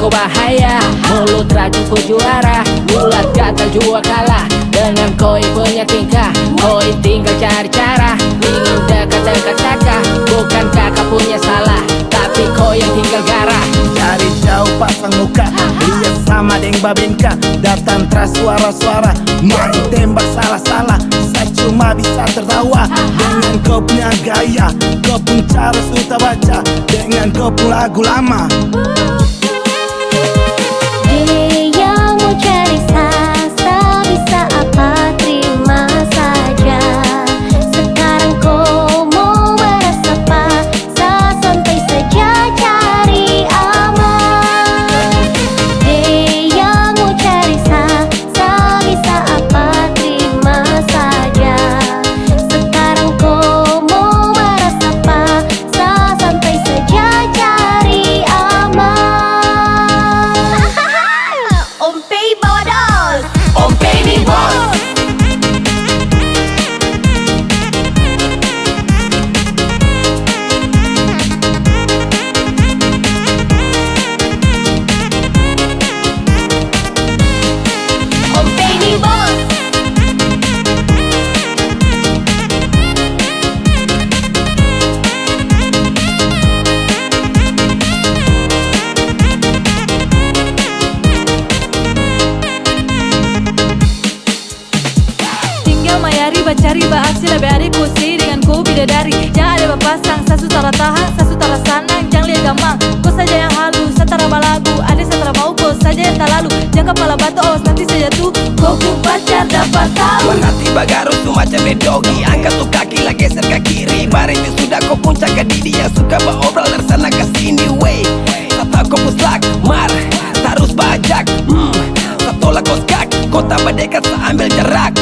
kau bahaya. Mulut racun ku juara, bulat gatal jua kalah. Dengan koi punya tingkah, koi tinggal cari cara. Ingin dekat-dekat kakak, bukan kakak punya salah, tapi koi yang tinggal garah. Dari jauh pasang muka, lihat sama deng babinka. Datang teras suara-suara, main tembak salah-salah. Saya cuma bisa tertawa dengan kau punya gaya, kau pun cara sudah baca, dengan kau pun lagu lama. Dia mau cari sasa, bisa apa terima saja. Sekarang kau mau merasa paksa, santai saja cari aman. Dia mau cari sasa, bisa apa terima saja. Sekarang kau mau merasa paksa, santai saja cari aman. Om Pei bawa dos. Om Pei ni bos. Om Pei ni bos. Tinggal mayari bacari baaksi lebih hari kusi dengan ku bidadari. Jangan ada bapasang, sasu tara tahan, sasu tara sanang. Jangan lihat gampang, kau saja yang halus. Setara balagu, ada setara mau kau saja yang tak lalu. Jangan kepala batu, awas nanti saya jatuh. Kau ku pacar dapat tahu. Tuan hati bagarus tu macam bedogi. Angkat tu kaki lah geser ke kiri. Barang itu sudah kau puncak ke didi. Yang suka berobrol dari sana ke sini. Wey, tata kau puslak, mar, tarus bajak. Satolah kau skak, kau tak berdekat seambil jarak.